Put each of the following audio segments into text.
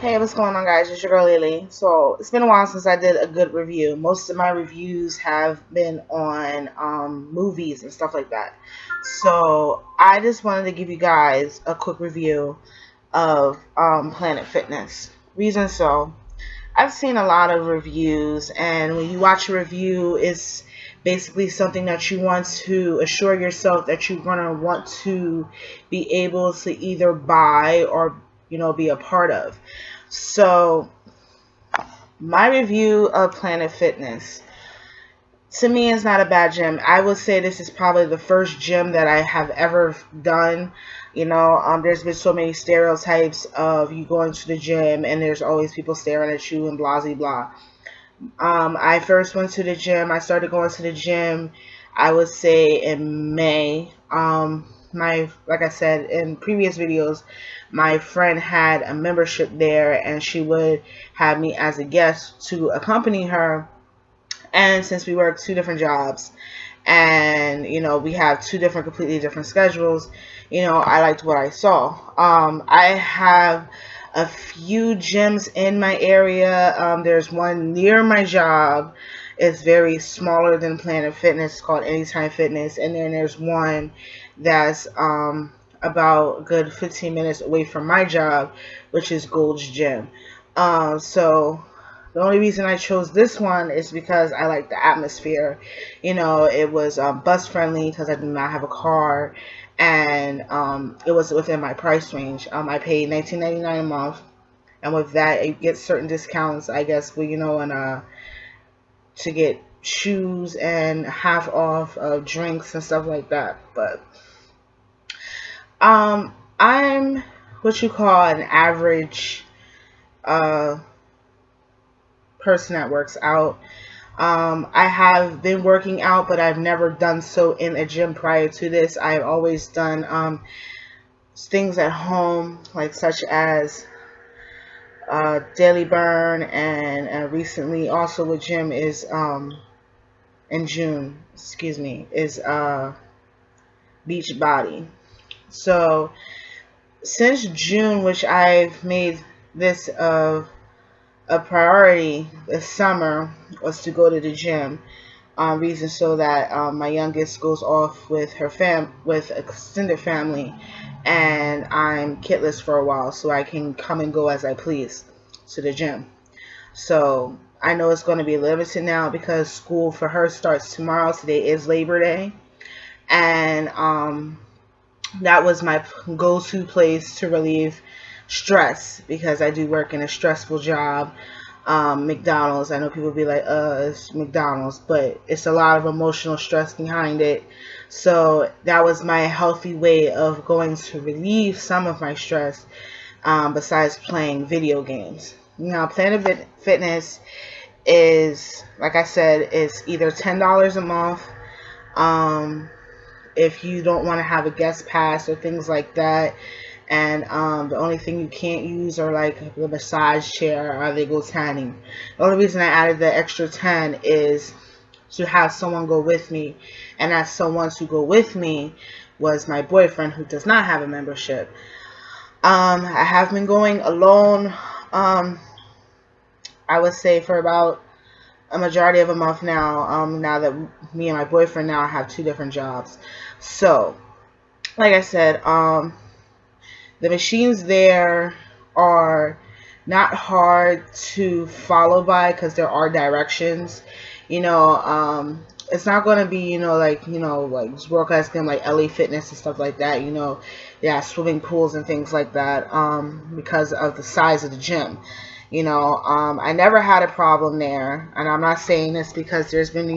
Hey, what's going on, guys? It's your girl Lele. So it's been a while since I did a good review. Most of my reviews have been on movies and stuff like that. So I just wanted to give you guys a quick review of Planet Fitness. Reason so, I've seen a lot of reviews, and when you watch a review, it's basically something that you want to assure yourself that you're gonna want to be able to either buy or be a part of. So my review of Planet Fitness, to me, is not a bad gym. I would say this is probably the first gym that I have ever done. There's been so many stereotypes of you going to the gym and there's always people staring at you and blah blah blah. I first went to the gym. I started going to the gym, I would say, in May. Like I said in previous videos, my friend had a membership there, and she would have me as a guest to accompany her. And since we work two different jobs, and we have two different, completely different schedules, I liked what I saw. I have a few gyms in my area. There's one near my job. It's very smaller than Planet Fitness. It's called Anytime Fitness. And then there's one that's about a good 15 minutes away from my job, which is Gold's Gym. So the only reason I chose this one is because I like the atmosphere. It was bus friendly because I do not have a car, and it was within my price range. I paid $19.99 a month, and with that, it gets certain discounts, I guess, and to get shoes and half off of drinks and stuff like that. But I'm what you call an average person that works out. I have been working out, but I've never done so in a gym prior to this. I've always done things at home, like such as daily burn, and recently also with gym is in June, excuse me, is beach body. So since June, which I've made this a priority this summer, was to go to the gym. Reason so that my youngest goes off with her with extended family, and I'm kidless for a while, so I can come and go as I please to the gym. So I know it's going to be limited now because school for her starts tomorrow. Today is Labor Day, and that was my go-to place to relieve stress because I do work in a stressful job. McDonald's, I know people be like, it's McDonald's, but it's a lot of emotional stress behind it. So that was my healthy way of going to relieve some of my stress, besides playing video games. Now, Planet Fitness is, like I said, is either $10 a month. If you don't want to have a guest pass or things like that, and the only thing you can't use are like the massage chair or they go tanning. The only reason I added the extra 10 is to have someone go with me, and that someone to go with me was my boyfriend, who does not have a membership. I have been going alone, I would say, for about a majority of a month now. Now that me and my boyfriend now have two different jobs. So like I said, the machines there are not hard to follow by because there are directions. It's not going to be, like workouts game like LA Fitness and stuff like that. Yeah, swimming pools and things like that, because of the size of the gym. I never had a problem there, and I'm not saying this because there's been,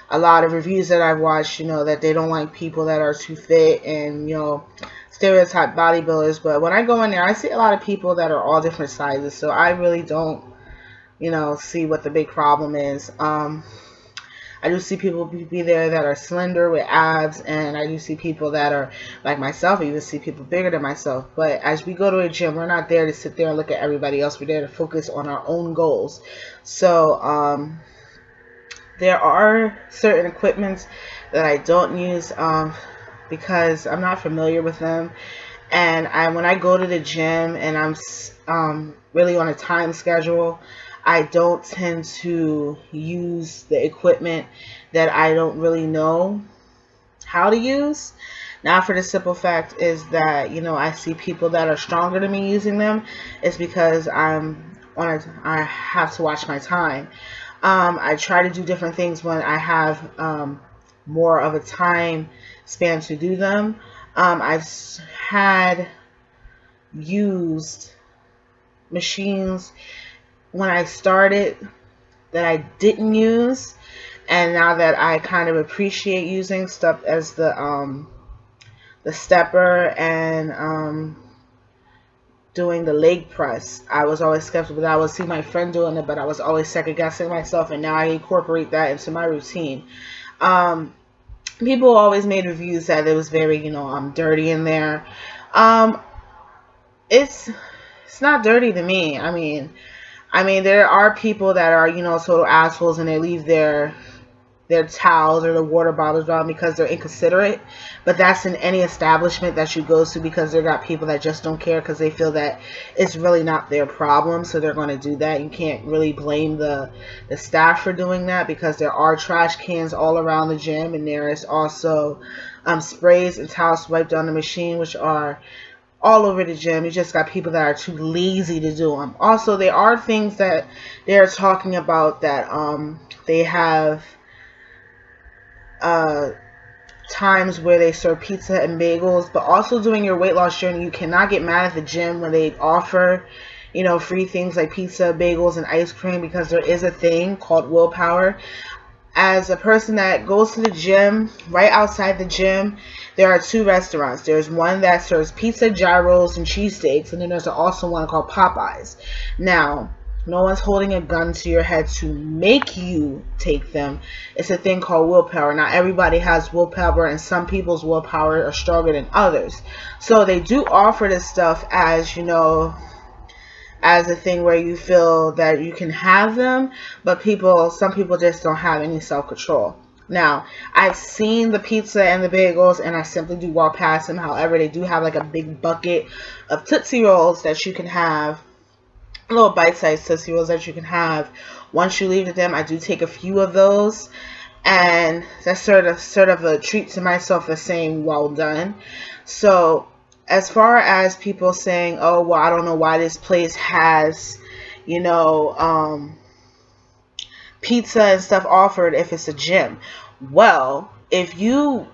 a lot of reviews that I've watched, that they don't like people that are too fit and, stereotype bodybuilders. But when I go in there, I see a lot of people that are all different sizes, so I really don't, see what the big problem is. I do see people be there that are slender with abs, and I do see people that are like myself. I even see people bigger than myself. But as we go to a gym, we're not there to sit there and look at everybody else. We're there to focus on our own goals. So there are certain equipments that I don't use because I'm not familiar with them. And when I go to the gym and really on a time schedule. I don't tend to use the equipment that I don't really know how to use. Now, for the simple fact is that, I see people that are stronger than me using them. It's because I have to watch my time. I try to do different things when I have more of a time span to do them. I've had used machines when I started that I didn't use, and now that I kind of appreciate using stuff as the stepper and doing the leg press. I was always skeptical. I would see my friend doing it, but I was always second guessing myself, and now I incorporate that into my routine. Um, People always made reviews that it was very, dirty in there. Um, it's it's not dirty to me. I mean, there are people that are, total assholes, and they leave their towels or the water bottles around because they're inconsiderate. But that's in any establishment that you go to, because they got people that just don't care because they feel that it's really not their problem, so they're going to do that. You can't really blame the staff for doing that, because there are trash cans all around the gym, and there is also sprays and towels wiped down the machine, which are all over the gym. You just got people that are too lazy to do them. Also, there are things that they're talking about that they have uh, times where they serve pizza and bagels. But also, during your weight loss journey, you cannot get mad at the gym when they offer, free things like pizza, bagels, and ice cream, because there is a thing called willpower. As a person that goes to the gym, right outside the gym, there are two restaurants. There's one that serves pizza, gyros, and cheesesteaks, and then there's also one called Popeyes. Now, no one's holding a gun to your head to make you take them. It's a thing called willpower. Now, everybody has willpower, and some people's willpower are stronger than others. So they do offer this stuff as, as a thing where you feel that you can have them, but some people just don't have any self-control. Now, I've seen the pizza and the bagels, and I simply do walk past them. However, they do have like a big bucket of Tootsie Rolls that you can have, little bite-sized Tootsie Rolls that you can have. Once you leave the gym, I do take a few of those, and that's sort of a treat to myself as saying, well done. So, as far as people saying, oh, well, I don't know why this place has, pizza and stuff offered if it's a gym. Well, if you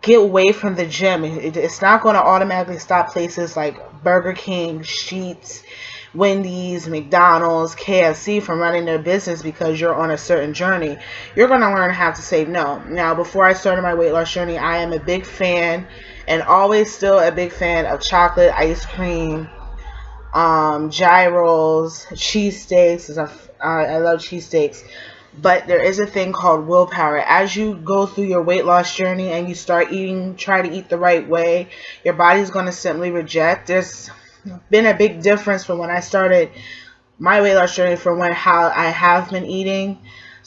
get away from the gym, it's not going to automatically stop places like Burger King, Sheetz, Wendy's, McDonald's, KFC from running their business because you're on a certain journey. You're going to learn how to say no. Now, before I started my weight loss journey, I am a big fan, and always still a big fan, of chocolate, ice cream, gyros, cheesesteaks. I love cheesesteaks. But there is a thing called willpower. As you go through your weight loss journey and you start try to eat the right way, your body's going to simply reject. There's been a big difference from when I started my weight loss journey, from how I have been eating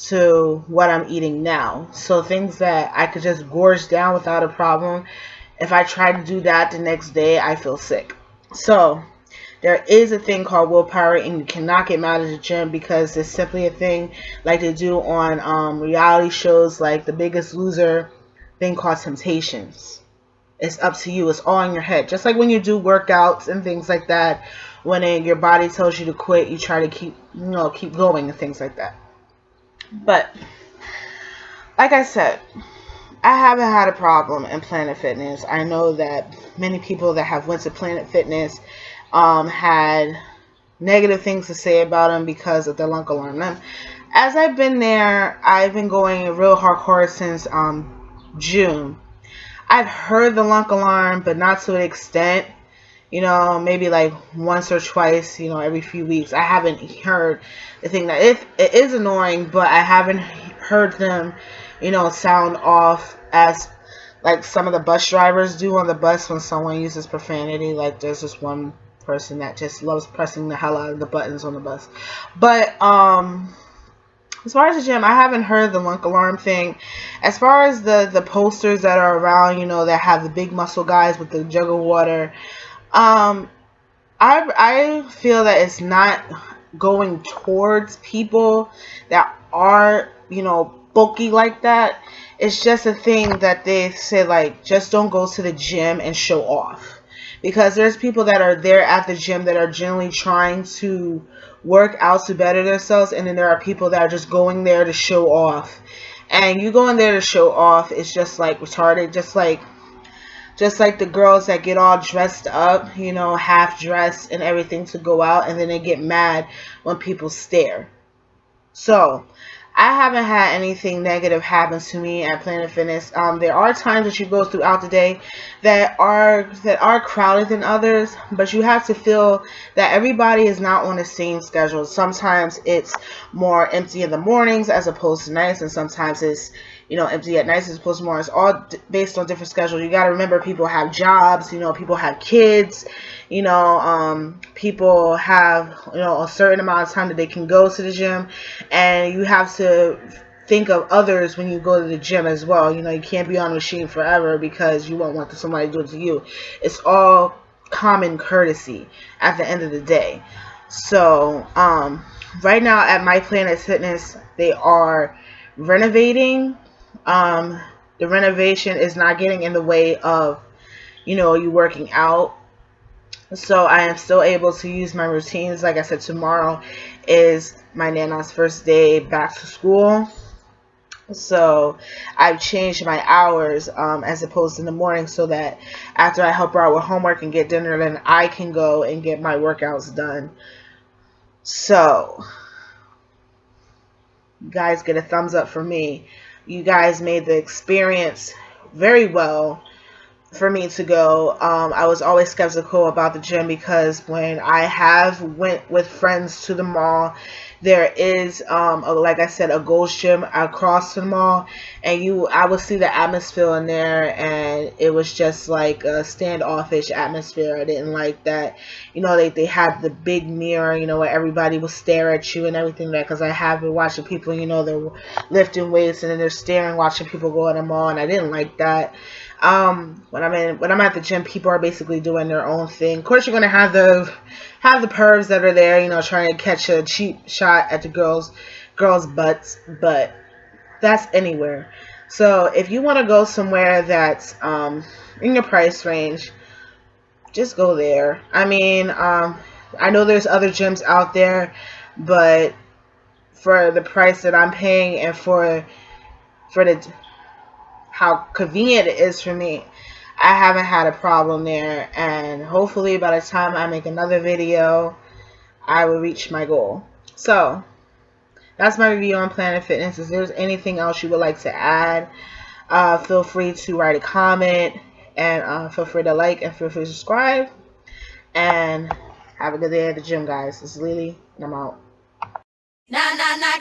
to what I'm eating now. So things that I could just gorge down without a problem, if I try to do that the next day, I feel sick. So there is a thing called willpower, and you cannot get mad at the gym, because it's simply a thing like they do on reality shows like The Biggest Loser, thing called Temptations. It's up to you. It's all in your head. Just like when you do workouts and things like that, when your body tells you to quit, you try to keep going and things like that. But like I said, I haven't had a problem in Planet Fitness. I know that many people that have went to Planet Fitness had negative things to say about them because of the lunk alarm. Now, as I've been there, I've been going real hardcore since June. I've heard the lunk alarm, but not to an extent. Maybe like once or twice, every few weeks. I haven't heard the thing that it is annoying, but I haven't heard them, sound off as like some of the bus drivers do on the bus when someone uses profanity. Like there's this one person that just loves pressing the hell out of the buttons on the bus. But as far as the gym, I haven't heard the lunk alarm thing. As far as the posters that are around, that have the big muscle guys with the jug of water, I feel that it's not going towards people that are, bulky like that. It's just a thing that they say, like, just don't go to the gym and show off. Because there's people that are there at the gym that are generally trying to work out to better themselves, and then there are people that are just going there to show off. And you going there to show off is just like retarded, just like the girls that get all dressed up, half dressed and everything to go out, and then they get mad when people stare. So, I haven't had anything negative happen to me at Planet Fitness. There are times that you go throughout the day that are crowded than others, but you have to feel that everybody is not on the same schedule. Sometimes it's more empty in the mornings as opposed to nights, and sometimes it's empty at nights as opposed to mornings. All based on different schedules. You got to remember, people have jobs. People have kids. People have a certain amount of time that they can go to the gym, and you have to think of others when you go to the gym as well. You can't be on the machine forever because you won't want somebody to do it to you. It's all common courtesy at the end of the day. So, right now at My Planet Fitness, they are renovating. The renovation is not getting in the way of, you working out. So I am still able to use my routines. Like I said, tomorrow is my Nana's first day back to school. So I've changed my hours, as opposed to in the morning, so that after I help her out with homework and get dinner, then I can go and get my workouts done. So you guys get a thumbs up for me. You guys made the experience very well for me to go. I was always skeptical about the gym because when I have went with friends to the mall, there is, like I said, a Gold's Gym across the mall, and I would see the atmosphere in there, and it was just like a standoffish atmosphere. I didn't like that. They had the big mirror, where everybody would stare at you and everything, that because I have been watching people, they're lifting weights and then they're staring, watching people go in the mall, and I didn't like that. When I'm at the gym, people are basically doing their own thing. Of course, you're gonna have the pervs that are there, trying to catch a cheap shot at the girls' butts, but that's anywhere. So if you want to go somewhere that's in your price range, just go there. I know there's other gyms out there, but for the price that I'm paying and for the how convenient it is for me, I haven't had a problem there, and hopefully by the time I make another video, I will reach my goal. So that's my review on Planet Fitness. If there's anything else you would like to add, feel free to write a comment, and feel free to like and feel free to subscribe, and have a good day at the gym, guys. This is Lele, and I'm out. Nah, nah, nah,